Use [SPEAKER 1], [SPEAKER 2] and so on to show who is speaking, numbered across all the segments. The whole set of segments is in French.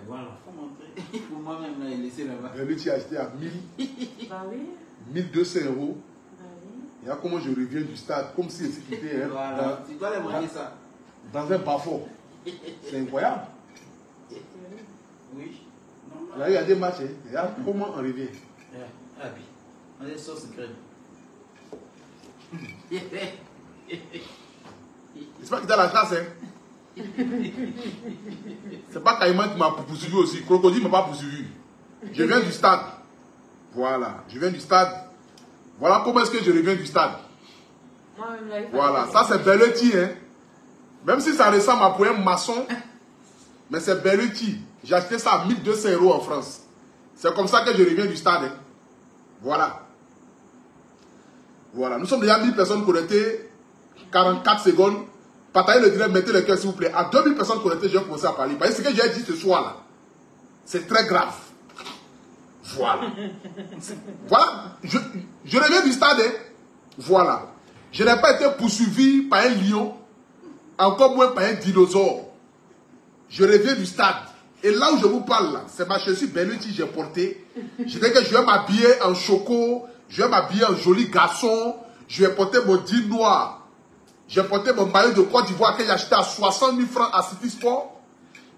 [SPEAKER 1] voilà, il faut montrer. Pour moi-même, là, il laissé là-bas.
[SPEAKER 2] Bellucci a acheté à 1000,
[SPEAKER 3] Bah oui.
[SPEAKER 2] 1200 euros.
[SPEAKER 3] Bah oui.
[SPEAKER 2] Et là, comment je reviens du stade, comme si c'était hein,
[SPEAKER 1] Voilà, tu dois les manger ça.
[SPEAKER 2] dans un bas-fort. C'est incroyable.
[SPEAKER 1] Oui.
[SPEAKER 2] Là, il y a des matchs. Hein. Et là, comment on revient?
[SPEAKER 1] Ah, puis, on est sauce crème.
[SPEAKER 2] C'est pas qu'il a la classe, hein. C'est pas Caïman qui m'a poursuivi aussi. Crocodile ne m'a pas poursuivi. Je viens du stade. Voilà, je viens du stade. Voilà comment est-ce que je reviens du stade. Voilà, ça c'est Bellucci, hein. Même si ça ressemble à pour un maçon, mais c'est Bellucci. J'ai acheté ça à 1200 euros en France. C'est comme ça que je reviens du stade, hein. Voilà. Voilà, nous sommes déjà 1000 personnes connectées. 44 secondes. Partagez le direct, mettez le cœur s'il vous plaît. À 2000 personnes connectées, je vais commencer à parler. Parce que ce que j'ai dit ce soir là, c'est très grave. Voilà. Voilà. Je reviens du stade. Hein. Voilà. Je n'ai pas été poursuivi par un lion, encore moins par un dinosaure. Je reviens du stade. Et là où je vous parle là, c'est ma chaussure Bellucci que j'ai portée. Je dis que je vais m'habiller en choco, je vais m'habiller en joli garçon, je vais porter mon jean noir. J'ai porté mon maillot de Côte d'Ivoire que j'ai acheté à 60 000 francs à City Sport.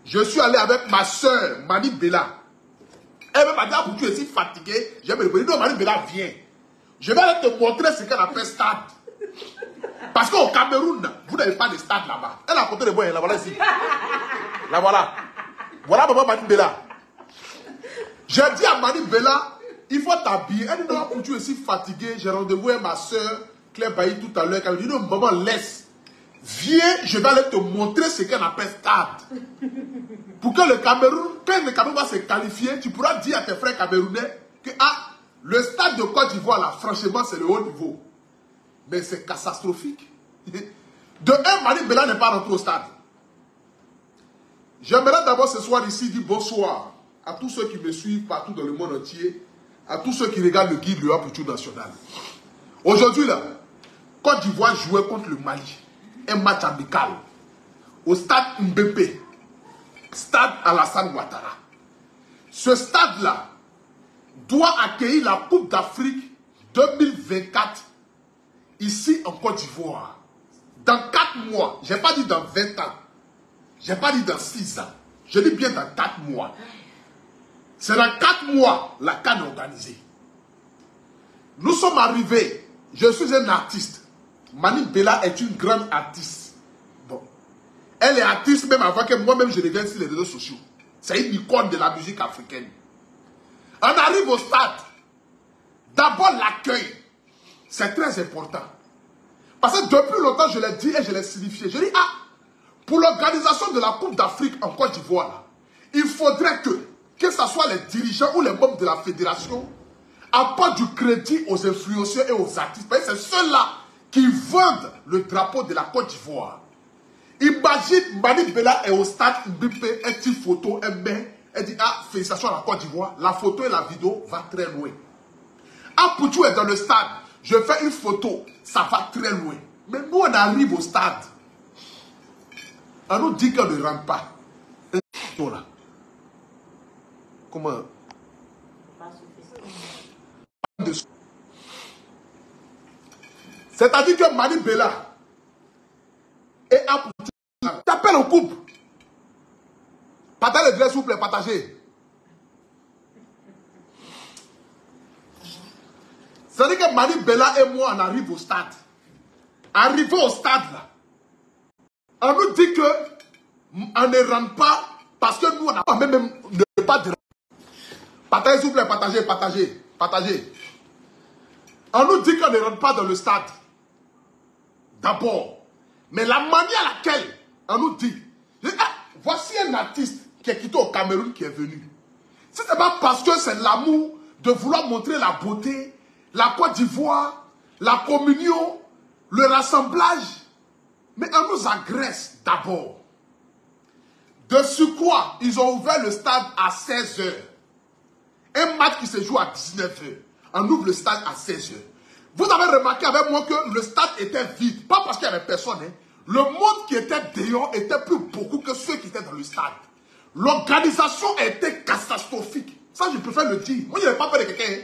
[SPEAKER 2] Je suis allé avec ma soeur, Mani Bella. Elle m'a dit, ah, tu es si fatigué. Je vais me dire, non, Mani Bella, viens. Je vais aller te montrer ce qu'elle appelle stade. Parce qu'au Cameroun, vous n'avez pas de stade là-bas. Elle a porté les bois, la voilà ici. La voilà. Voilà maman Mani Bella. J'ai dit à Mani Bella, il faut t'habiller. Elle dit, non, pour tu es si fatigué. J'ai rendez-vous avec ma soeur. Claire Bailly tout à l'heure, elle me dit non, maman, laisse. Viens, je vais aller te montrer ce qu'elle appelle stade. Pour que le Cameroun, quand le Cameroun va se qualifier, tu pourras dire à tes frères camerounais que ah, le stade de Côte d'Ivoire, là, franchement, c'est le haut niveau. Mais c'est catastrophique. De un, Mani Bella n'est pas rentré au stade. J'aimerais d'abord ce soir ici dire bonsoir à tous ceux qui me suivent partout dans le monde entier, à tous ceux qui regardent le guide Léa Poutou National. Aujourd'hui, là, Côte d'Ivoire jouait contre le Mali. Un match amical. Au stade Mbépé. Stade Alassane Ouattara. Ce stade-là doit accueillir la Coupe d'Afrique 2024 ici en Côte d'Ivoire. Dans 4 mois. Je n'ai pas dit dans 20 ans. Je n'ai pas dit dans 6 ans. Je dis bien dans 4 mois. C'est dans 4 mois la CAN est organisée. Nous sommes arrivés. Je suis un artiste. Mani Bella est une grande artiste. Bon. Elle est artiste même avant que moi-même je revienne sur les réseaux sociaux. C'est une icône de la musique africaine. On arrive au stade. D'abord l'accueil. C'est très important. Parce que depuis longtemps je l'ai dit et je l'ai signifié. Je dis ah, pour l'organisation de la Coupe d'Afrique en Côte d'Ivoire, il faudrait que ce soit les dirigeants ou les membres de la fédération apportent du crédit aux influenceurs et aux artistes. Parce que c'est ceux-là qui vendent le drapeau de la Côte d'Ivoire. Imagine, Mani Bella est au stade Mbépé, elle tire photo, elle met, elle dit, ah, félicitations à la Côte d'Ivoire. La photo et la vidéo vont très loin. Ah, Poutou est dans le stade, je fais une photo, ça va très loin. Mais nous, on arrive au stade. On nous dit qu'on ne rentre pas. Là. Comment? C'est-à-dire que Mani Bella et Poutou t'appellent en couple. Partagez le direct, s'il vous plaît, partagez. C'est-à-dire que Mani Bella et moi, on arrive au stade. Arrivé au stade, là, on nous dit que on ne rentre pas parce que nous, on n'a pas même pas de... Partagez, s'il vous plaît, partagez, partagez, partagez. On nous dit qu'on ne rentre pas dans le stade. D'abord. Mais la manière à laquelle on nous dit, ah, voici un artiste qui est quitté au Cameroun qui est venu. Ce n'est pas parce que c'est l'amour de vouloir montrer la beauté, la Côte d'Ivoire, la communion, le rassemblage. Mais on nous agresse d'abord. De ce quoi ils ont ouvert le stade à 16 h. Un match qui se joue à 19 h. On ouvre le stade à 16 h. Vous avez remarqué avec moi que le stade était vide. Pas parce qu'il n'y avait personne. Hein. Le monde qui était dehors était plus beaucoup que ceux qui étaient dans le stade. L'organisation a été catastrophique. Ça, je préfère le dire. Moi, je n'ai pas peur de quelqu'un.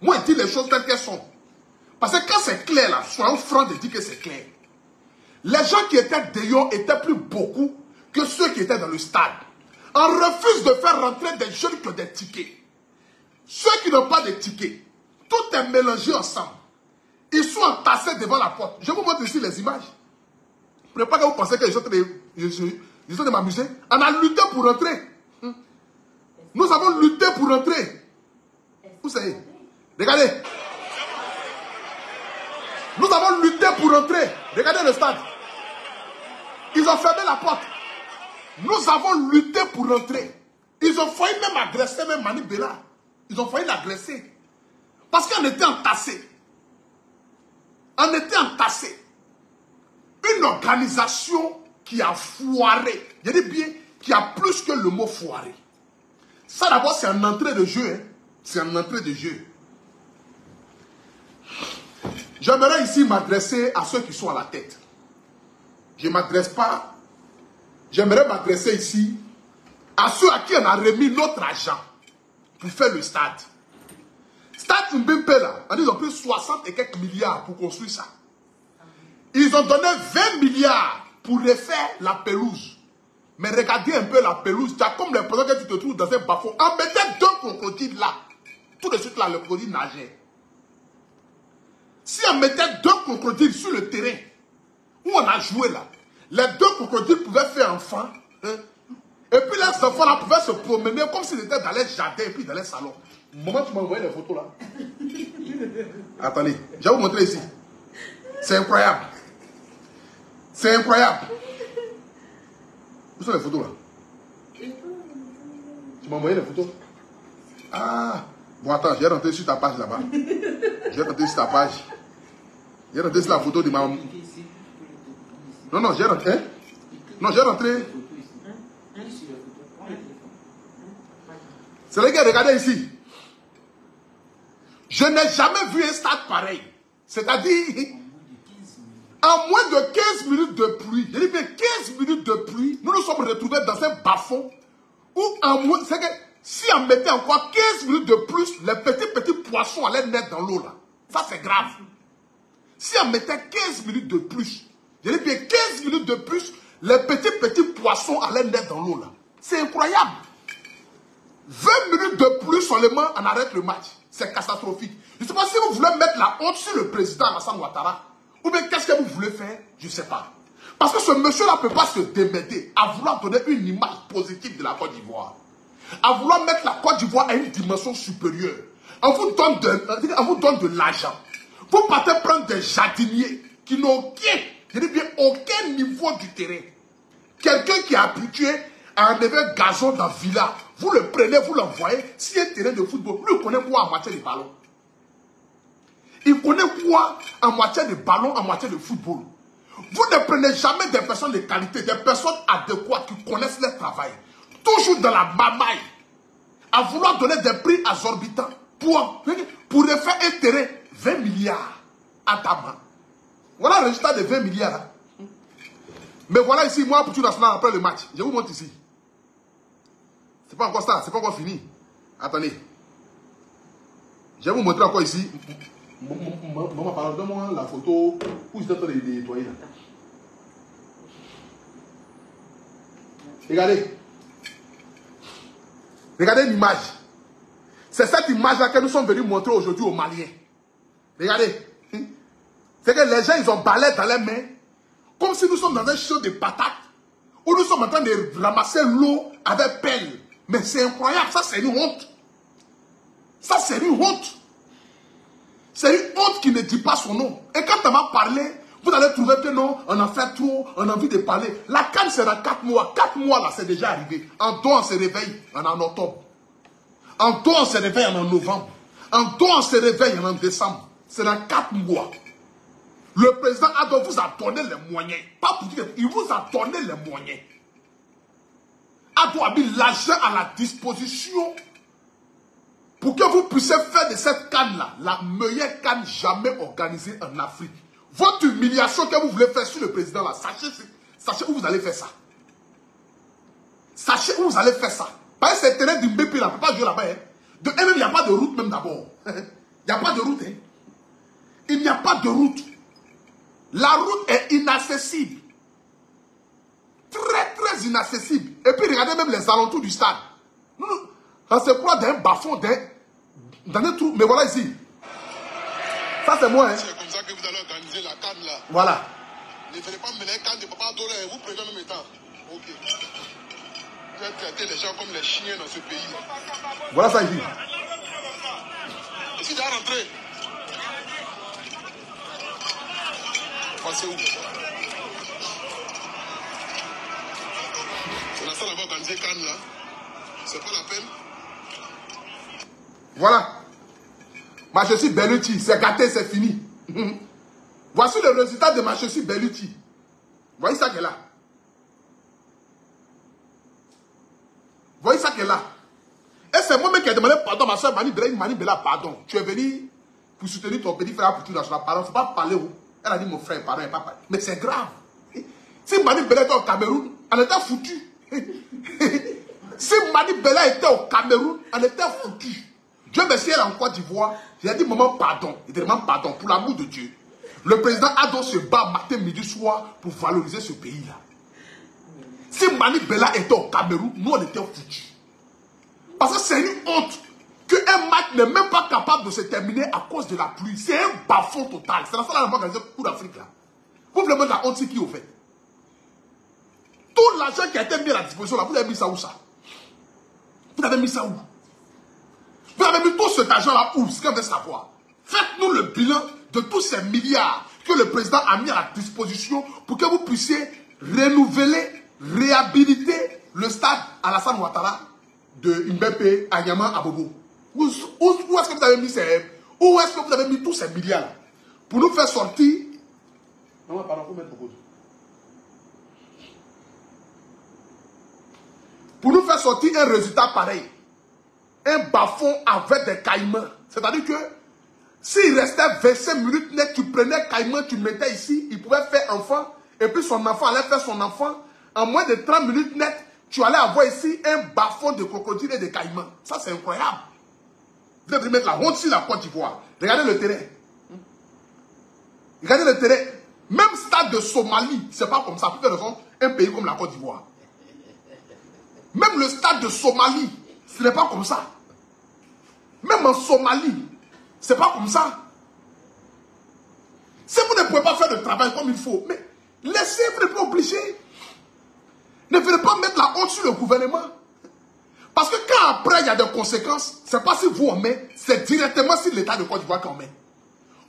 [SPEAKER 2] Moi, je dis les choses telles qu'elles sont. Parce que quand c'est clair, là, soyons francs de dire que c'est clair. Les gens qui étaient dehors étaient plus beaucoup que ceux qui étaient dans le stade. On refuse de faire rentrer des jeunes qui ont des tickets. Ceux qui n'ont pas de tickets, tout est mélangé ensemble. Ils sont entassés devant la porte. Je vous montre ici les images. Pour ne pas que vous pensez que je suis de m'amuser. On a lutté pour rentrer. Nous avons lutté pour rentrer. Vous savez. Regardez. Nous avons lutté pour rentrer. Regardez le stade. Ils ont fermé la porte. Nous avons lutté pour rentrer. Ils ont failli même agresser même Mani Bella. Ils ont failli l'agresser. Parce qu'on était entassés. On était entassés. Une organisation qui a foiré. Je dis bien, qui a plus que le mot foiré. Ça d'abord, c'est un entrée de jeu. Hein. C'est un entrée de jeu. J'aimerais ici m'adresser à ceux qui sont à la tête. Je ne m'adresse pas. J'aimerais m'adresser ici à ceux à qui on a remis notre argent pour faire le stade. Stade Mbempe là, ils ont pris 60 et quelques milliards pour construire ça. Ils ont donné 20 milliards pour refaire la pelouse. Mais regardez un peu la pelouse. Tu as comme l'impression que tu te trouves dans un bas-fond. On mettait 2 crocodiles là. Tout de suite là, le crocodile nageait. Si on mettait 2 crocodiles sur le terrain où on a joué là, les 2 crocodiles pouvaient faire enfant. Hein, et puis les enfants là pouvaient se promener comme s'ils étaient dans les jardins et puis dans les salons. Maman, tu m'as envoyé les photos là. Attendez, je vais vous montrer ici. C'est incroyable. C'est incroyable. Où sont les photos là? Tu m'as envoyé les photos? Ah, bon attends, j'ai rentré sur ta page là-bas. J'ai rentré sur ta page. J'ai rentré sur la photo de ma... Non, non, j'ai rentré. Hein? Non, j'ai rentré. C'est les gars, regardez ici. Je n'ai jamais vu un stade pareil. C'est-à-dire, en moins de 15 minutes de pluie, je dis bien 15 minutes de pluie, nous nous sommes retrouvés dans un bas-fond où en moins, c'est que si on mettait encore 15 minutes de plus, les petits poissons allaient naître dans l'eau là. Ça c'est grave. Si on mettait 15 minutes de plus, je dis bien 15 minutes de plus, les petits poissons allaient naître dans l'eau là. C'est incroyable. 20 minutes de plus seulement, on arrête le match. C'est catastrophique. Je ne sais pas si vous voulez mettre la honte sur le président Alassane Ouattara, ou bien qu'est-ce que vous voulez faire, je ne sais pas. Parce que ce monsieur-là ne peut pas se démerder à vouloir donner une image positive de la Côte d'Ivoire. À vouloir mettre la Côte d'Ivoire à une dimension supérieure. On vous donne de l'argent. Vous partez prendre des jardiniers qui n'ont aucun, je dis bien aucun niveau du terrain. Quelqu'un qui est habitué à enlever un gazon dans la villa, vous le prenez, vous l'envoyez. Si un terrain de football, lui, il connaît quoi en matière de ballon? Il connaît quoi en matière de ballon, en matière de football? Vous ne prenez jamais des personnes de qualité, des personnes adéquates qui connaissent leur travail. Toujours dans la mamaille. À vouloir donner des prix exorbitants pour refaire un terrain 20 milliards à ta main. Voilà le résultat de 20 milliards. Hein. Mais voilà ici, moi, pour tout national après le match. Je vous montre ici. C'est pas encore ça, c'est pas encore fini. Attendez. Je vais vous montrer encore ici. Maman, pardonne-moi la photo où j'étais en train de nettoyer là. Regardez. Regardez l'image. C'est cette image-là que nous sommes venus montrer aujourd'hui aux Maliens. Regardez. C'est que les gens, ils ont balai dans les mains. Comme si nous sommes dans un champ de patates. Où nous sommes en train de ramasser l'eau avec pelle. Mais c'est incroyable. Ça, c'est une honte. Ça, c'est une honte. C'est une honte qui ne dit pas son nom. Et quand on m'a parlé, vous allez trouver que non, on en fait trop, on a envie de parler. La canne, c'est dans 4 mois. 4 mois, là, c'est déjà arrivé. En dos, on se réveille, on est en octobre. En dos, on se réveille, on est en novembre. En dos, on se réveille, on est en décembre. C'est dans 4 mois. Le président Ado vous a donné les moyens. Pas pour dire, il vous a donné les moyens. Ado a mis l'argent à la disposition pour que vous puissiez faire de cette canne-là la meilleure canne jamais organisée en Afrique. Votre humiliation que vous voulez faire sur le président là, sachez où vous allez faire ça. Sachez où vous allez faire ça. Parce que c'est terrain du BP là, on ne peut pas jouer là-bas. Hein. De même, il n'y a pas de route même d'abord. Il n'y a pas de route. Hein. Il n'y a pas de route. La route est inaccessible. Très, très inaccessible. Et puis, regardez même les alentours du stade. On se croit d'un bas-fond, dans un trou. Mais voilà ici. Ça, c'est moi. Hein.
[SPEAKER 3] C'est comme ça que vous allez organiser la canne là.
[SPEAKER 2] Voilà.
[SPEAKER 3] Ne fallait pas mener canne de Papa Doré. Vous prenez en même temps. Ok. Vous allez traiter les gens comme les chiens dans ce pays.
[SPEAKER 2] Voilà ça ici.
[SPEAKER 3] Je suis déjà rentré. Passez où? On a ça là-bas organiser canne là. C'est pas la peine.
[SPEAKER 2] Voilà. Machessi Bellucci, c'est gâté, c'est fini. Voici le résultat de Machessi Bellucci. Voyez ça qu'elle a. Voyez ça qu'elle a. Et c'est moi-même qui ai demandé pardon à ma soeur Mani Bella, pardon. Tu es venu pour soutenir ton petit frère pour tout national. Pardon, il ne faut pas parler. Elle a dit mon frère, pardon, pas parler. Mais c'est grave. Si Mani Bella était au Cameroun, elle était foutue. Si Mani Bella était au Cameroun, elle était foutue. Dieu merci, elle est en Côte d'Ivoire. J'ai dit, maman, pardon. Il demande pardon pour l'amour de Dieu. Le président Ado se bat matin, midi, soir pour valoriser ce pays-là. Si Mani Bella était au Cameroun, nous, on était foutus. Parce que c'est une honte qu'un match n'est même pas capable de se terminer à cause de la pluie. C'est un bas-fond total. C'est la seule fois qu'on a organisé le coup d'Afrique là. Vous voulez mettre la honte, c'est qui au fait? Tout l'argent qui a été mis à la disposition là, vous avez mis ça où ça? Vous avez mis ça où? Vous avez mis tout cet argent-là où? Ce qu'on veut savoir. Faites-nous le bilan de tous ces milliards que le président a mis à la disposition pour que vous puissiez renouveler, réhabiliter le stade Alassane Ouattara de Mbépé à Niamey à Bobo. Où est-ce que vous avez mis où est-ce que vous avez mis tous ces milliards-là pour nous faire sortir? Non, pardon, faut mettre beaucoup. Pour nous faire sortir un résultat pareil. Un bas-fond avec des caïmans. C'est-à-dire que s'il restait 25 minutes net, tu prenais caïman, tu mettais ici, il pouvait faire enfant, et puis son enfant allait faire son enfant. En moins de 30 minutes net, tu allais avoir ici un bas-fond de crocodile et de caïman. Ça, c'est incroyable. Vous devez mettre la honte sur la Côte d'Ivoire. Regardez le terrain. Regardez le terrain. Même stade de Somalie, c'est pas comme ça. Pour quelle raison? Un pays comme la Côte d'Ivoire. Même le stade de Somalie, ce n'est pas comme ça. Même en Somalie, c'est pas comme ça. Si vous ne pouvez pas faire le travail comme il faut, mais laissez, vous n'êtes pas obligé. Ne venez pas mettre la honte sur le gouvernement. Parce que quand après il y a des conséquences, c'est pas si vous en mettez, c'est directement sur l'État de Côte d'Ivoire qu'on met.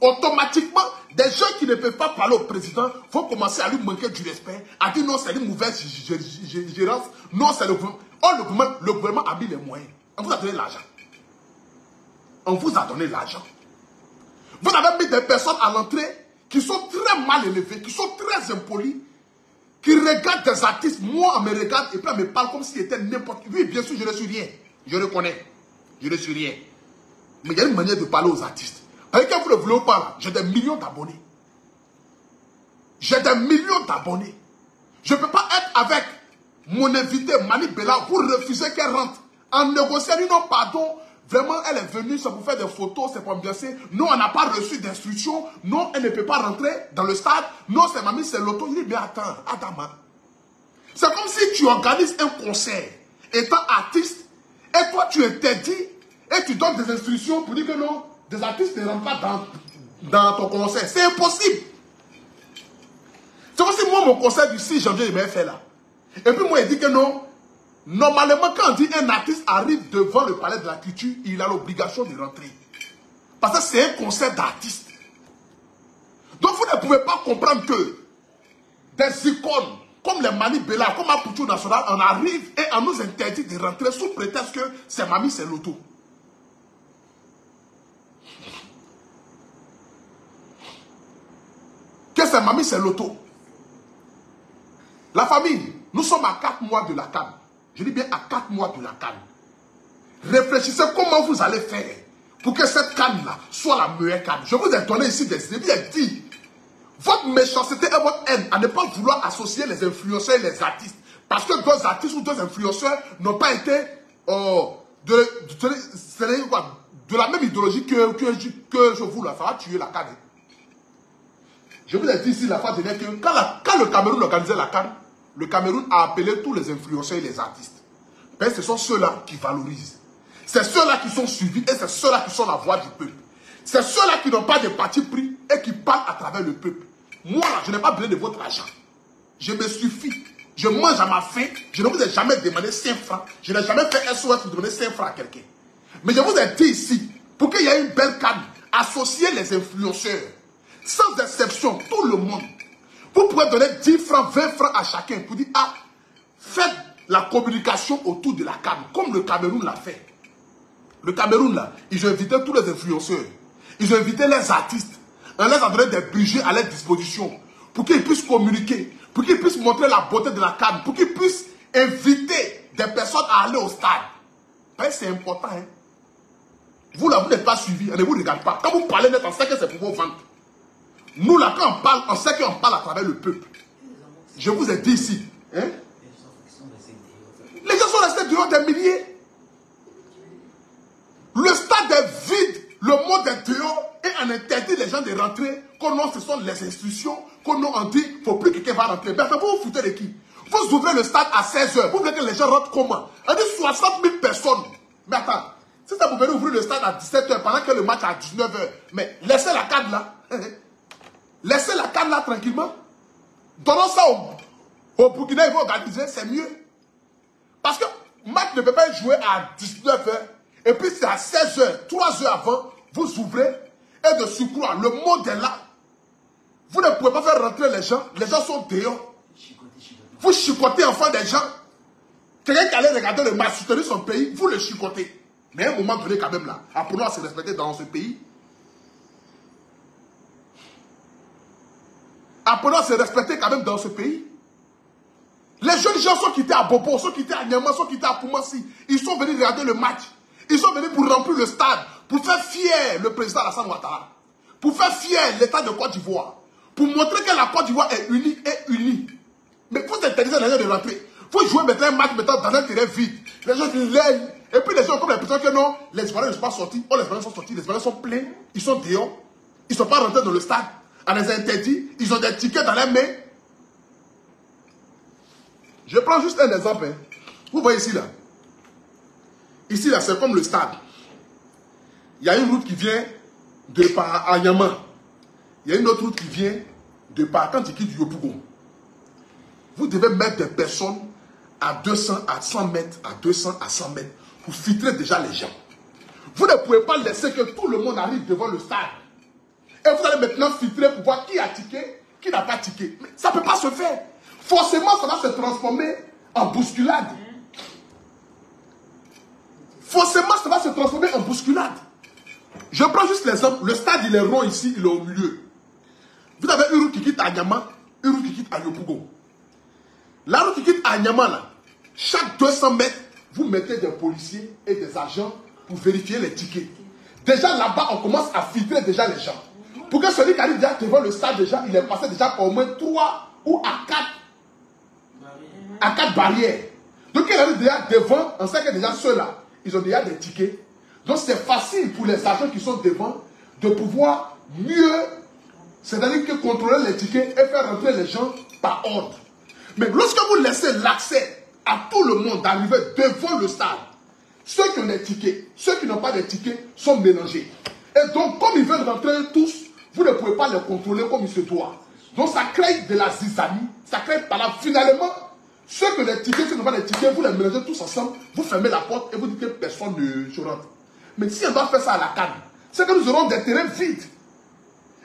[SPEAKER 2] Automatiquement, des gens qui ne peuvent pas parler au président vont commencer à lui manquer du respect, à dire non, c'est une mauvaise gérance, non, c'est le gouvernement. Oh, le gouvernement a mis les moyens. On vous a donné l'argent. On vous a donné l'argent. Vous avez mis des personnes à l'entrée qui sont très mal élevées, qui sont très impolies, qui regardent des artistes. Moi, on me regarde et puis on me parle comme s'il était n'importe qui. Oui, bien sûr, je ne suis rien. Je reconnais. Je ne suis rien. Mais il y a une manière de parler aux artistes. Avec qui vous ne voulez pas, j'ai des millions d'abonnés. J'ai des millions d'abonnés. Je ne peux pas être avec mon invité Mani Bella pour refuser qu'elle rentre. En négociant, non, pardon. Vraiment, elle est venue, c'est pour faire des photos, c'est pour ambiancer. Non, on n'a pas reçu d'instruction. Non, elle ne peut pas rentrer dans le stade. Non, c'est mamie, c'est l'auto. Il dit, mais attends, Adama. C'est comme si tu organises un concert, étant artiste, et toi, tu interdis, et tu donnes des instructions pour dire que non, des artistes ne rentrent pas dans ton concert. C'est impossible. C'est comme si moi, mon concert du 6 janvier, je m'avais fait là. Et puis moi, il dit que non. Normalement, quand on dit un artiste arrive devant le palais de la culture, il a l'obligation de rentrer. Parce que c'est un concert d'artistes. Donc vous ne pouvez pas comprendre que des icônes comme les Mani Bella, comme Apoutou National, on arrive et on nous interdit de rentrer sous prétexte que c'est mamie, c'est l'auto. Que c'est mamie, c'est l'auto. La famille, nous sommes à 4 mois de la CAN. Je dis bien à 4 mois de la CAN. Réfléchissez comment vous allez faire pour que cette CAN-là soit la meilleure CAN. Je vous ai donné ici des idées. Il dit, votre méchanceté et votre haine à ne pas vouloir associer les influenceurs et les artistes. Parce que deux artistes ou deux influenceurs n'ont pas été de la même idéologie que je vous là. Ça va tuer la canne. Je vous ai dit ici la fois dernière que quand le Cameroun organisait la canne, le Cameroun a appelé tous les influenceurs et les artistes. Mais ce sont ceux-là qui valorisent. C'est ceux-là qui sont suivis et c'est ceux-là qui sont la voix du peuple. C'est ceux-là qui n'ont pas de parti pris et qui parlent à travers le peuple. Moi, là, je n'ai pas besoin de votre argent. Je me suffis. Je mange à ma faim. Je ne vous ai jamais demandé 5 francs. Je n'ai jamais fait SOS pour demander 5 francs à quelqu'un. Mais je vous ai dit ici, pour qu'il y ait une belle canne, associez les influenceurs. Sans exception, tout le monde. Vous pouvez donner 10 francs, 20 francs à chacun pour dire, ah, faites la communication autour de la canne, comme le Cameroun l'a fait. Le Cameroun, là, ils ont invité tous les influenceurs. Ils ont invité les artistes. On les a donné des budgets à leur disposition pour qu'ils puissent communiquer, pour qu'ils puissent montrer la beauté de la canne, pour qu'ils puissent inviter des personnes à aller au stade. Ben, c'est important. Hein? Vous, là, vous n'êtes pas suivis, on ne vous regarde pas. Quand vous parlez net, on sait que c'est pour vos ventes. Nous, là, quand on parle, on sait qu'on parle à travers le peuple. Je vous ai dit ici. Hein? Les gens sont restés dehors des milliers. Le stade est vide, le monde est dehors et on interdit les gens de rentrer. Qu'on non, ce sont les institutions, qu'on non, on dit, il ne faut plus que quelqu'un va rentrer. Mais vous vous foutez de qui? Vous ouvrez le stade à 16 h. Vous voulez que les gens rentrent comment? On dit 60 000 personnes. Mais attends, si ça vous venez ouvrir le stade à 17 h pendant que le match est à 19 h, mais laissez la canne là. Laissez la canne là tranquillement. Donnons ça au Burkina, ils vont organiser, c'est mieux. Parce que le match ne peut pas jouer à 19 h. Et puis c'est à 16 h, 3 h avant, vous ouvrez. Et de surcroît, le monde est là. Vous ne pouvez pas faire rentrer les gens sont dehors. Vous chicotez enfin des gens. Quelqu'un qui allait regarder le match, soutenir son pays, vous le chicotez. Mais à un moment donné quand même là, apprenons à se respecter dans ce pays. Apprenons à se respecter quand même dans ce pays. Les jeunes gens sont quittés à Bobo, sont quittés à Niamey, sont quittés à Koumassi. Ils sont venus regarder le match. Ils sont venus pour remplir le stade, pour faire fier le président Alassane Ouattara, pour faire fier l'État de Côte d'Ivoire, pour montrer que la Côte d'Ivoire est unie et unie. Mais vous interdisez les gens de rentrer. Vous jouez maintenant un match dans un terrain vide. Les gens disent l'aile. Et puis les gens ont comme l'impression que non, les Ivoiriens ne sont pas sortis. Oh, les Ivoiriens sont sortis, les Ivoiriens sont pleins. Ils sont dehors. Ils ne sont pas rentrés dans le stade. On les a interdits. Ils ont des tickets dans les mains. Je prends juste un exemple. Hein. Vous voyez ici là. Ici là, c'est comme le stade. Il y a une route qui vient de par Anyama. Il y a une autre route qui vient de par quand tu quittes Yopougon. Vous devez mettre des personnes à 200, à 100 mètres, à 200, à 100 mètres pour filtrer déjà les gens. Vous ne pouvez pas laisser que tout le monde arrive devant le stade. Et vous allez maintenant filtrer pour voir qui a tiqué, qui n'a pas tiqué. Mais ça ne peut pas se faire. Forcément, ça va se transformer en bousculade. Forcément, ça va se transformer en bousculade. Je prends juste l'exemple. Le stade, il est rond ici, il est au milieu. Vous avez une route qui quitte à Nyama, une route qui quitte à Yopougon. La route qui quitte à Nyama, là, chaque 200 mètres, vous mettez des policiers et des agents pour vérifier les tickets. Déjà là-bas, on commence à filtrer déjà les gens. Pour que celui qui arrive déjà devant le stade, déjà, il est passé déjà par au moins 3 ou à 4 barrières. Donc il arrive déjà devant, on sait que déjà ceux-là, ils ont déjà des tickets. Donc c'est facile pour les agents qui sont devant de pouvoir mieux, c'est-à-dire que contrôler les tickets et faire rentrer les gens par ordre. Mais lorsque vous laissez l'accès à tout le monde d'arriver devant le stade, ceux qui ont des tickets, ceux qui n'ont pas de tickets sont mélangés. Et donc, comme ils veulent rentrer tous, vous ne pouvez pas les contrôler comme il se doit. Donc, ça crée de la zizanie, ça crée par là. Finalement, ceux qui ont des tickets, ceux qui n'ont pas de tickets, vous les mélangez tous ensemble, vous fermez la porte et vous dites que personne ne rentre. Mais si on doit faire ça à la canne, c'est que nous aurons des terrains vides.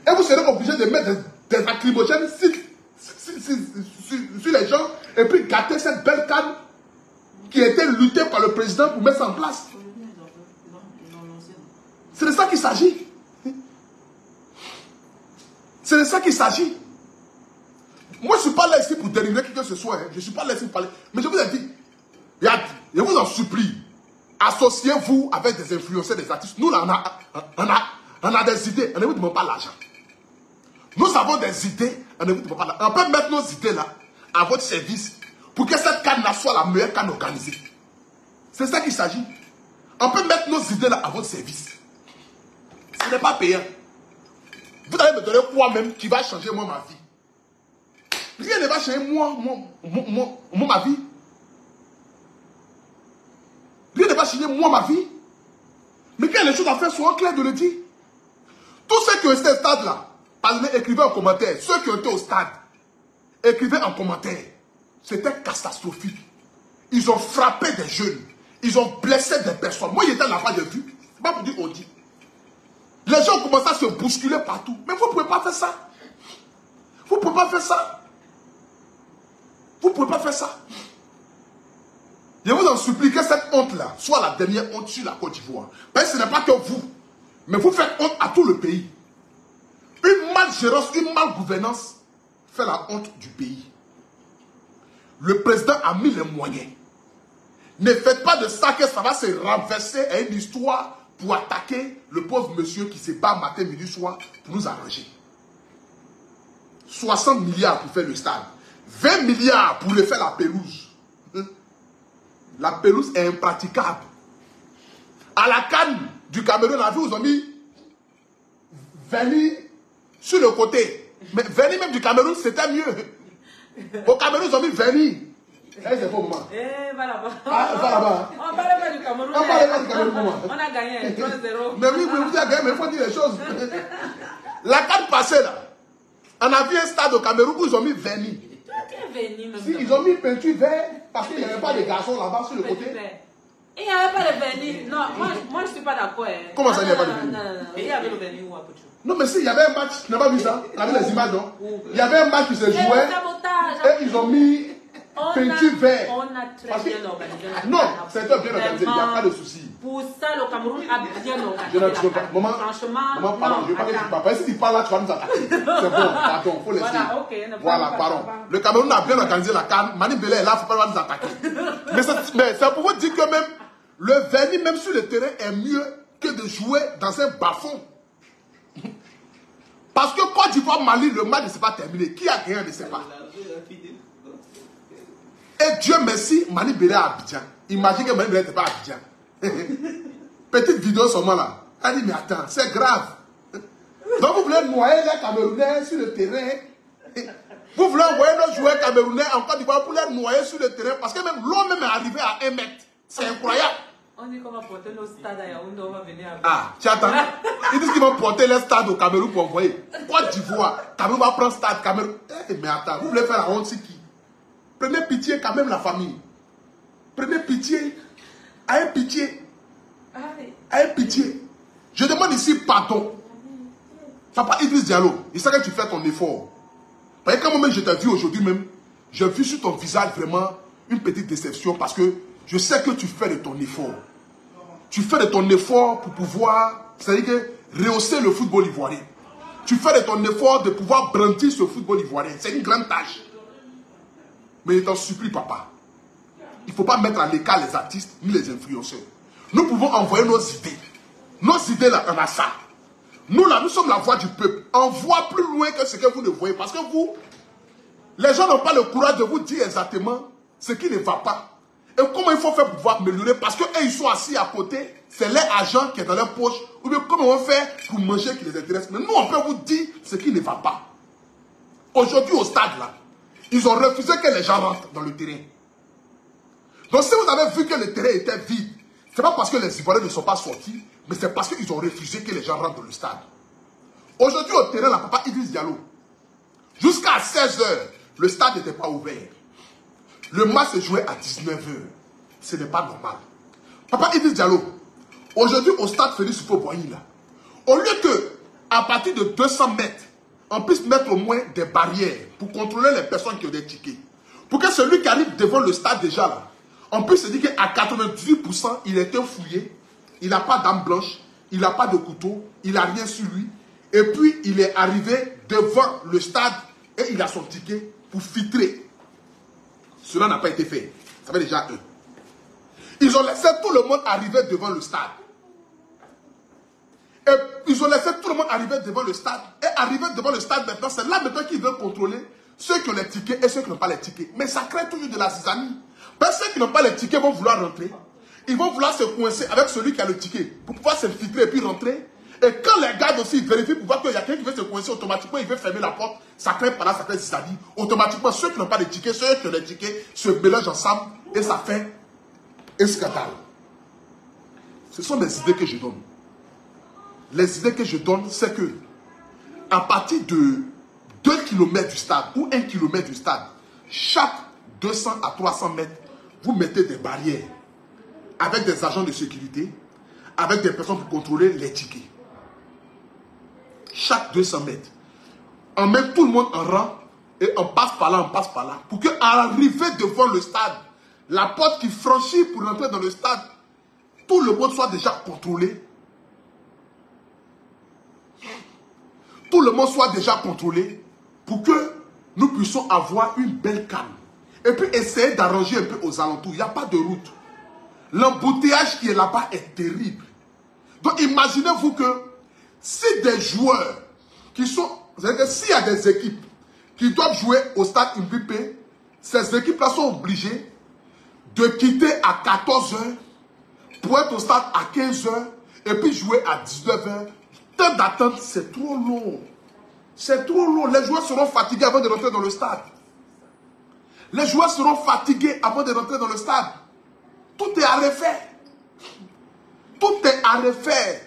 [SPEAKER 2] Et vous serez obligés de mettre des lacrymogènes sur les gens et puis gâter cette belle canne qui a été luttée par le président pour mettre ça en place. C'est de ça qu'il s'agit. C'est de ça qu'il s'agit. Moi, je ne suis pas là ici pour délivrer qui que ce soit. Hein. Je ne suis pas là ici pour parler. Mais je vous ai dit, je vous en supplie, associez-vous avec des influenceurs, des artistes. Nous, là, on a des idées. On ne vous demande pas l'argent. Nous avons des idées. On peut mettre nos idées là à votre service pour que cette canne là soit la meilleure canne organisée. C'est ça qu'il s'agit. On peut mettre nos idées là à votre service. Ce n'est pas payant. Vous allez me donner quoi même qui va changer moi ma vie? Rien ne va changer moi ma vie. Rien ne va changer moi ma vie. Mais quand les choses à faire sont claires de le dire. Tous ceux qui ont été au stade là, parlez, écrivez en commentaire. Ceux qui ont été au stade, écrivez en commentaire. C'était catastrophique. Ils ont frappé des jeunes. Ils ont blessé des personnes. Moi, j'étais là-bas, j'ai vu. C'est pas pour dire on dit. Les gens ont commencé à se bousculer partout. Mais vous ne pouvez pas faire ça. Vous ne pouvez pas faire ça. Vous ne pouvez pas faire ça. Je vous en supplie que cette honte-là soit la dernière honte sur la Côte d'Ivoire. Parce que ce n'est pas que vous, mais vous faites honte à tout le pays. Une malgérance, une malgouvernance fait la honte du pays. Le président a mis les moyens. Ne faites pas de ça que ça va se renverser à une histoire pour attaquer le pauvre monsieur qui se bat matin, midi, soir pour nous arranger. 60 milliards pour faire le stade. 20 milliards pour refaire la pelouse. La pelouse est impraticable. À la canne du Cameroun, la vie, vous ont mis Veni sur le côté. Mais Veni même du Cameroun, c'était mieux. Au Cameroun, ils ont mis Veni. C'est pas moi.
[SPEAKER 4] Va là-bas.
[SPEAKER 2] Ah, va là-bas.
[SPEAKER 4] On parle pas du Cameroun.
[SPEAKER 2] On parle pas du Cameroun.
[SPEAKER 4] On a gagné 3-0.
[SPEAKER 2] Mais oui, vous avez gagné, mais il faut dire les choses. La canne passée là, on a vu un stade au Cameroun où ils ont mis Veni. Si, ils ont mis peinture vert parce qu'il n'y avait pas de garçons là-bas sur le côté.
[SPEAKER 4] Il n'y avait pas de vernis. Non, moi je ne suis pas d'accord.
[SPEAKER 2] Comment ça, il n'y a pas de vernis?
[SPEAKER 4] Non. Il y avait le vernis ou à Pochou.
[SPEAKER 2] Non, mais si, il y avait un match, tu n'as pas vu ça? Avec les images, non? Il y avait un match qui se jouait et ils ont mis peinture vert.
[SPEAKER 4] On a très bien organisé.
[SPEAKER 2] Non, c'était bien organisé, il n'y a pas de souci.
[SPEAKER 4] Pour ça, le Cameroun a bien organisé.
[SPEAKER 2] Maman,
[SPEAKER 4] franchement,
[SPEAKER 2] pardon, je ne vais pas parler. Si tu parles là, tu vas nous attaquer. C'est bon, pardon, il faut laisser.
[SPEAKER 4] Voilà, ok.
[SPEAKER 2] Voilà, pardon. Le Cameroun a bien organisé la canne. Mani Belé est là, il ne faut pas nous attaquer. Mais c'est pour vous dire que même le vernis, même sur le terrain, est mieux que de jouer dans un bas-fond. Parce que Côte d'Ivoire, Mali, le match ne s'est pas terminé. Qui a gagné, on ne sait pas. Et Dieu merci, Mani Belé à Abidjan. Imagine que Mani Belé n'était pas à Abidjan. Petite vidéo seulement là. Elle dit, mais attends, c'est grave. Donc vous voulez noyer les Camerounais sur le terrain. Vous voulez envoyer nos joueurs camerounais en Côte d'Ivoire pour les noyer sur le terrain. Parce que même l'eau même est arrivée à 1 mètre. C'est incroyable.
[SPEAKER 4] On dit qu'on va porter nos stades à Yaoundé, on va venir avec.
[SPEAKER 2] Ah, tu attends. Ils disent qu'ils vont porter les stades au Cameroun pour envoyer. Côte d'Ivoire, Cameroun va prendre stade Cameroun. Mais attends, vous voulez faire la honte, c'est qui? Prenez pitié quand même la famille. Prenez pitié. Ayez pitié. Ayez pitié. Je demande ici pardon. Papa Idriss Diallo, il sait que tu fais ton effort. Parce que quand même je t'ai vu aujourd'hui même, j'ai vu sur ton visage vraiment une petite déception parce que je sais que tu fais de ton effort. Tu fais de ton effort pour pouvoir, c'est-à-dire que rehausser le football ivoirien. Tu fais de ton effort de pouvoir brandir ce football ivoirien. C'est une grande tâche. Mais je t'en supplie, papa. Il ne faut pas mettre à l'écart les artistes ni les influenceurs. Nous pouvons envoyer nos idées. Nos idées là, on a ça. Nous là, nous sommes la voix du peuple. On voit plus loin que ce que vous ne voyez. Parce que vous, les gens n'ont pas le courage de vous dire exactement ce qui ne va pas. Et comment il faut faire pour pouvoir améliorer. Parce qu'eux, ils sont assis à côté. C'est leur argent qui est dans leur poche. Ou bien comment on fait pour manger qui les intéresse. Mais nous, on peut vous dire ce qui ne va pas. Aujourd'hui, au stade là, ils ont refusé que les gens rentrent dans le terrain. Donc si vous avez vu que le terrain était vide, ce n'est pas parce que les Ivoiriens ne sont pas sortis, mais c'est parce qu'ils ont refusé que les gens rentrent dans le stade. Aujourd'hui au terrain, la papa Idriss Diallo, jusqu'à 16 h, le stade n'était pas ouvert. Le match se jouait à 19 h. Ce n'est pas normal. Papa Idriss Diallo, aujourd'hui au stade Félix Houphouët-Boigny, là, au lieu que, à partir de 200 mètres, on puisse mettre au moins des barrières pour contrôler les personnes qui ont des tickets. Pour que celui qui arrive devant le stade déjà là, on peut se dire qu'à 98%, il était fouillé, il n'a pas d'arme blanche, il n'a pas de couteau, il n'a rien sur lui. Et puis, il est arrivé devant le stade et il a son ticket pour filtrer. Cela n'a pas été fait. Ça fait déjà eux. Ils ont laissé tout le monde arriver devant le stade. Et ils ont laissé tout le monde arriver devant le stade. Et arriver devant le stade maintenant, c'est là maintenant qu'ils veulent contrôler ceux qui ont les tickets et ceux qui n'ont pas les tickets. Mais ça crée toujours de la zizanie. Parce que ceux qui n'ont pas les tickets vont vouloir rentrer. Ils vont vouloir se coincer avec celui qui a le ticket pour pouvoir s'infiltrer et puis rentrer. Et quand les gardes aussi vérifient pour voir qu'il y a quelqu'un qui veut se coincer, automatiquement il veut fermer la porte. Ça crée par là, ça crée zizanie. Automatiquement, ceux qui n'ont pas les tickets, ceux qui ont les tickets se mélangent ensemble et ça fait escandale. Ce sont des idées que je donne. Les idées que je donne, c'est que à partir de 2 km du stade ou 1 km du stade, chaque 200 à 300 mètres, vous mettez des barrières avec des agents de sécurité, avec des personnes pour contrôler les tickets. Chaque 200 mètres. On met tout le monde en rang et on passe par là, pour qu'à l'arrivée devant le stade, la porte qui franchit pour rentrer dans le stade, tout le monde soit déjà contrôlé. Tout le monde soit déjà contrôlé pour que nous puissions avoir une belle calme. Et puis essayer d'arranger un peu aux alentours. Il n'y a pas de route. L'embouteillage qui est là-bas est terrible. Donc imaginez-vous que si des joueurs qui sont... C'est-à-dire que s'il y a des équipes qui doivent jouer au stade Mbappé, ces équipes-là sont obligées de quitter à 14 h pour être au stade à 15 h et puis jouer à 19 h. Temps d'attente, c'est trop long. C'est trop long. Les joueurs seront fatigués avant de rentrer dans le stade. Les joueurs seront fatigués avant de rentrer dans le stade. Tout est à refaire. Tout est à refaire.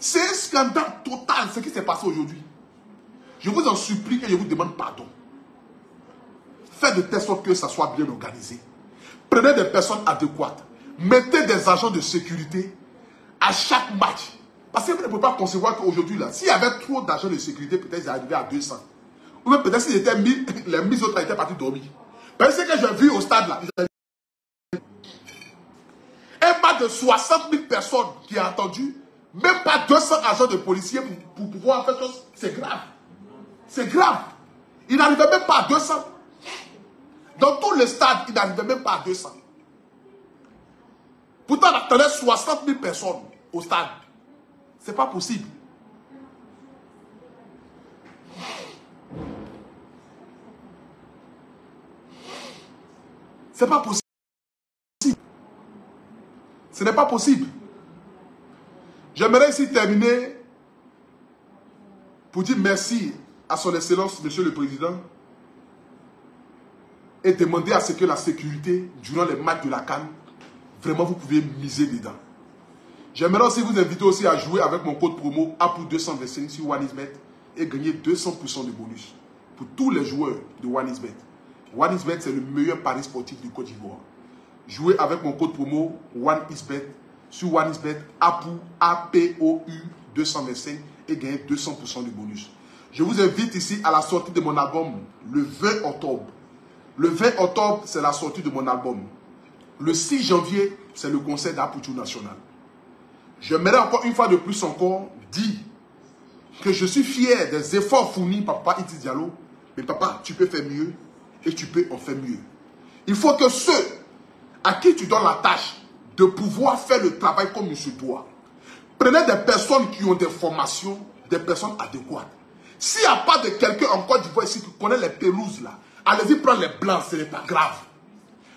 [SPEAKER 2] C'est un scandale total ce qui s'est passé aujourd'hui. Je vous en supplie et je vous demande pardon. Faites de telle sorte que ça soit bien organisé. Prenez des personnes adéquates. Mettez des agents de sécurité à chaque match. Parce que vous ne pouvez pas concevoir qu'aujourd'hui, là, s'il y avait trop d'agents de sécurité, peut-être ils arrivaient à 200. Ou même peut-être s'ils étaient mis, les mis autres étaient partis dormir. Parce que ce que j'ai vu au stade là, un match de 60 000 personnes qui a attendu, même pas 200 agents de policiers pour pouvoir faire chose, c'est grave. C'est grave. Il n'arrivait même pas à 200. Dans tout le stade, il n'arrivait même pas à 200. Pourtant, on attendait 60 000 personnes au stade. C'est pas possible. C'est pas possible. Ce n'est pas possible. J'aimerais ici terminer pour dire merci à son Excellence, Monsieur le Président, et demander à ce que la sécurité, durant les matchs de la CAN, vraiment vous pouvez miser dedans. J'aimerais aussi vous inviter aussi à jouer avec mon code promo APU225 sur OneXBet et gagner 200% de bonus pour tous les joueurs de OneXBet. OneXBet, c'est le meilleur pari sportif du Côte d'Ivoire. Jouez avec mon code promo OneXBet sur OneXBet APU225 et gagner 200% de bonus. Je vous invite ici à la sortie de mon album le 20 octobre. Le 20 octobre, c'est la sortie de mon album. Le 6 janvier, c'est le concert d'Aputu National. J'aimerais encore une fois de plus encore dire que je suis fier des efforts fournis par Papa Idy Diallo. Mais papa, tu peux faire mieux et tu peux en faire mieux. Il faut que ceux à qui tu donnes la tâche de pouvoir faire le travail comme il se doit, prenez des personnes qui ont des formations, des personnes adéquates. S'il n'y a pas de quelqu'un en Côte d'Ivoire ici qui connaît les pelouses là, allez-y prendre les blancs, ce n'est pas grave.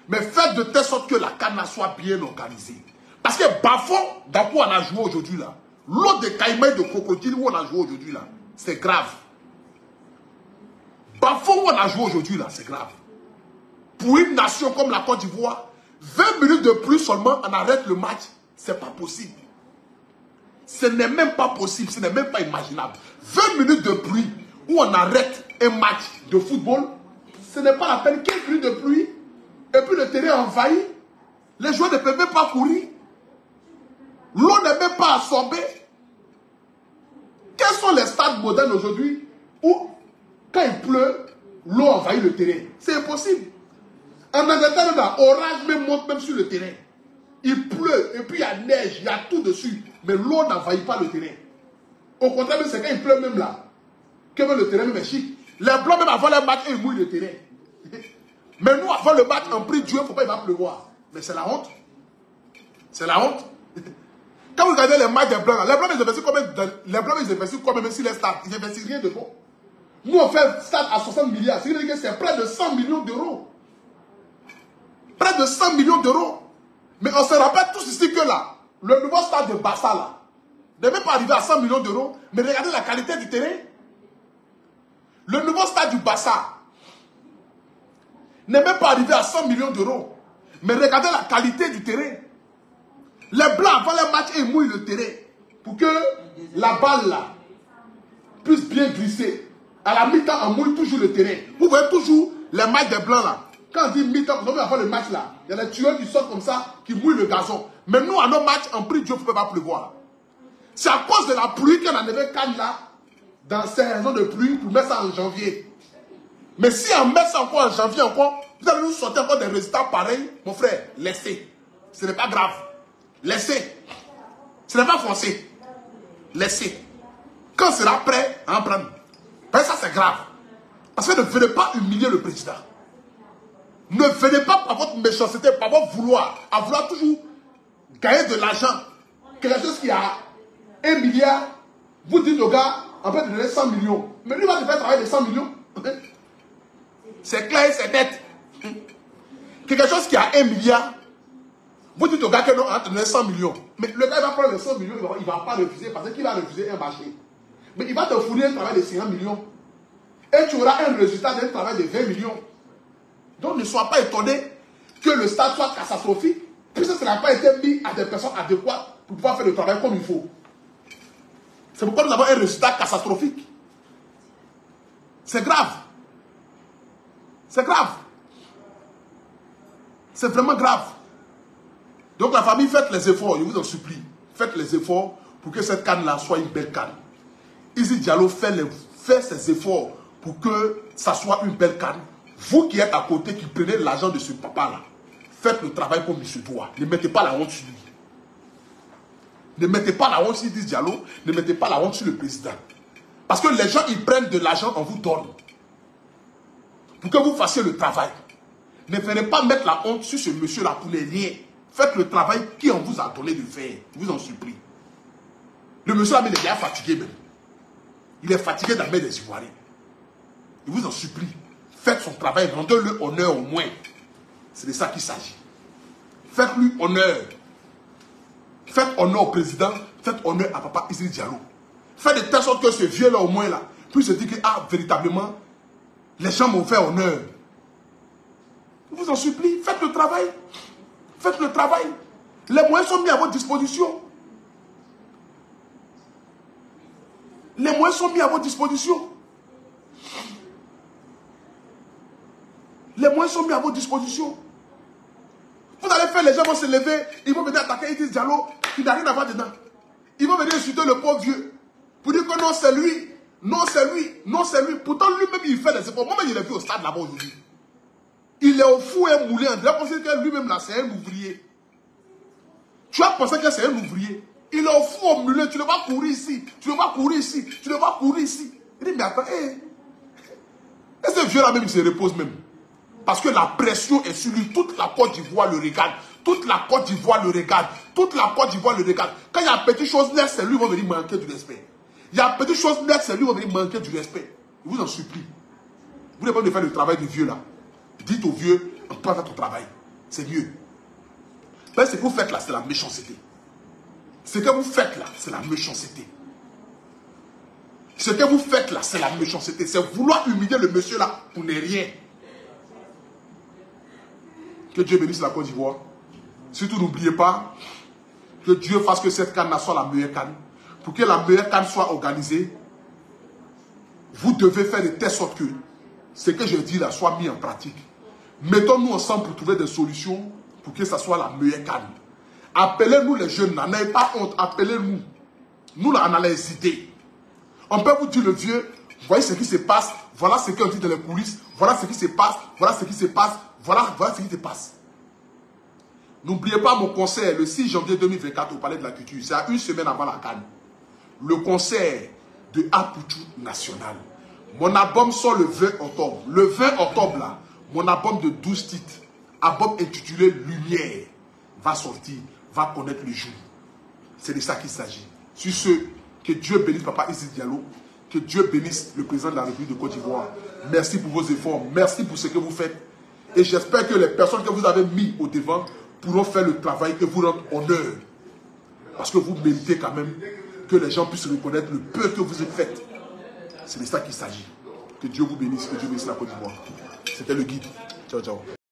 [SPEAKER 2] Mais faites de telle sorte que la canne soit bien organisée. Parce que Bafon, dans quoi on a joué aujourd'hui là, l'eau de caïman de crocodile où on a joué aujourd'hui là, c'est grave. Bafon où on a joué aujourd'hui là, c'est grave. Pour une nation comme la Côte d'Ivoire, 20 minutes de plus seulement, on arrête le match, c'est pas possible. Ce n'est même pas possible, ce n'est même pas imaginable. 20 minutes de pluie où on arrête un match de football, ce n'est pas la peine. 15 minutes de pluie, et puis le terrain envahi, les joueurs ne peuvent même pas courir. L'eau n'est même pas absorbée. Quels sont les stades modernes aujourd'hui où, quand il pleut, l'eau envahit le terrain? C'est impossible. En Angleterre, l'orage même monte même sur le terrain. Il pleut, et puis il y a neige, il y a tout dessus. Mais l'eau n'envahit pas le terrain. Au contraire, c'est quand il pleut même là, que même le terrain même est chic. Les blancs, même avant le match, ils mouillent le terrain. Mais nous, avant le match, on prie Dieu, il ne faut pas, il va pleuvoir. Mais c'est la honte. C'est la honte. Quand vous regardez les matchs des Blancs, les Blancs, ils investissent combien même si les stades, ils n'investissent rien de bon. Nous, on fait un stade à 60 milliards. C'est près de 100 millions d'euros. Près de 100 millions d'euros. Mais on se rappelle tous ici que là, le nouveau stade de Barça, là, ne même pas arriver à 100 millions d'euros, mais regardez la qualité du terrain. Le nouveau stade du Barça n'est même pas arrivé à 100 millions d'euros, mais regardez la qualité du terrain. Les Blancs, avant les matchs, ils mouillent le terrain pour que la balle là puisse bien glisser. À la mi-temps, on mouille toujours le terrain. Vous voyez toujours les matchs des Blancs là. Quand on dit mi-temps, vous avant le match là, il y a des tueurs qui sortent comme ça, qui mouillent le gazon. Mais nous, à nos matchs, on prie Dieu, il ne peut pas pleuvoir. C'est à cause de la pluie qu'on a enlevé Cannes là, dans ces raisons de pluie, pour mettre ça en janvier. Mais si on met ça encore en janvier, encore, vous allez nous sortir encore des résultats pareils, mon frère, laissez. Ce n'est pas grave. Laissez. Ce n'est pas forcé. Laissez. Quand on sera prêt à en prendre. Ben ça c'est grave. Parce que ne venez pas humilier le président. Ne venez pas par votre méchanceté, par votre vouloir, à vouloir toujours gagner de l'argent. Quelque chose qui a 1 milliard, vous dites au gars, en fait, de donner 100 millions. Mais lui va te faire travailler de 100 millions. C'est clair et c'est net. Quelque chose qui a 1 milliard, vous dites au gars que non, on va te donner 100 millions. Mais le gars il va prendre les 100 millions, il ne va pas refuser parce qu'il va refuser un marché. Mais il va te fournir un travail de 50 millions. Et tu auras un résultat d'un travail de 20 millions. Donc ne sois pas étonné que le stade soit catastrophique, puisque ça n'a pas été mis à des personnes adéquates pour pouvoir faire le travail comme il faut. C'est pourquoi nous avons un résultat catastrophique. C'est grave. C'est grave. C'est vraiment grave. Donc la famille, faites les efforts, je vous en supplie. Faites les efforts pour que cette canne-là soit une belle canne. Izi Diallo fait ses efforts pour que ça soit une belle canne. Vous qui êtes à côté, qui prenez l'argent de ce papa-là, faites le travail comme il se doit. Ne mettez pas la honte sur lui. Ne mettez pas la honte sur Izi Diallo, ne mettez pas la honte sur le président. Parce que les gens, ils prennent de l'argent, on vous donne. Pour que vous fassiez le travail. Ne venez pas mettre la honte sur ce monsieur-là pour les rien. Faites le travail qu'on vous a donné de faire. Je vous en supplie. Le monsieur-là, il est bien fatigué même. Il est fatigué d'amener des Ivoiriens. Je vous en supplie. Faites son travail, rendez-le honneur au moins. C'est de ça qu'il s'agit. Faites-lui honneur. Faites honneur au président. Faites honneur à papa Izi Diallo. Faites de telle sorte que ce vieux-là au moins là puisse se dire que véritablement, les gens m'ont fait honneur. Je vous en supplie. Faites le travail. Faites le travail. Les moyens sont mis à votre disposition. Les moyens sont mis à votre disposition. Les moyens sont mis à votre disposition. Vous allez faire, les gens vont se lever, ils vont venir attaquer Izi Diallo, qui n'a rien à voir dedans. Ils vont venir insulter le pauvre vieux, pour dire que non, c'est lui, non, c'est lui, non, c'est lui. Pourtant, lui-même, il fait des efforts. Moi-même, il est vu au stade là-bas aujourd'hui. Il est au fou et moulé. On dirait que lui-même, là, c'est un ouvrier. Tu as pensé que c'est un ouvrier. Il est au fou, au mulé. Tu ne vas courir ici. Tu ne vas courir ici. Tu ne vas courir ici. Il dit, mais attends, et ce vieux-là même, il se repose même. Parce que la pression est sur lui. Toute la Côte d'Ivoire le regarde. Toute la Côte d'Ivoire le regarde. Toute la Côte d'Ivoire le regarde. Quand il y a petite chose net, c'est lui qui va venir manquer du respect. Il y a petite chose net, c'est lui qui va venir manquer du respect. Je vous en supplie. Vous n'avez pas de faire le travail du vieux là. Dites au vieux, on prend ton travail. C'est mieux. Mais ce que vous faites là, c'est la méchanceté. Ce que vous faites là, c'est la méchanceté. Ce que vous faites là, c'est la méchanceté. C'est vouloir humilier le monsieur là pour ne rien. Que Dieu bénisse la Côte d'Ivoire. Surtout n'oubliez pas que Dieu fasse que cette canne soit la meilleure canne. Pour que la meilleure canne soit organisée, vous devez faire de telle sorte que ce que je dis là soit mis en pratique. Mettons-nous ensemble pour trouver des solutions pour que ça soit la meilleure canne. Appelez-nous les jeunes, n'ayez pas honte, appelez-nous. Nous là, on a les idées. On peut vous dire le vieux, voyez ce qui se passe, voilà ce qu'on dit dans les coulisses, voilà ce qui se passe, voilà ce qui se passe, voilà ce qui se passe. N'oubliez pas mon concert le 6 janvier 2024 au Palais de la Culture. C'est à une semaine avant la canne. Le concert de Aputu National. Mon album sort le 20 octobre. Le 20 octobre, là, mon album de 12 titres, album intitulé Lumière, va sortir, va connaître le jour. C'est de ça qu'il s'agit. Sur ce, que Dieu bénisse Papa Isis Diallo, que Dieu bénisse le président de la République de Côte d'Ivoire. Merci pour vos efforts, merci pour ce que vous faites. Et j'espère que les personnes que vous avez mis au devant pourront faire le travail et vous rendre honneur. Parce que vous méritez quand même que les gens puissent reconnaître le peu que vous avez fait. C'est de ça qu'il s'agit. Que Dieu vous bénisse, que Dieu bénisse la Côte d'Ivoire. C'était le guide. Ciao, ciao.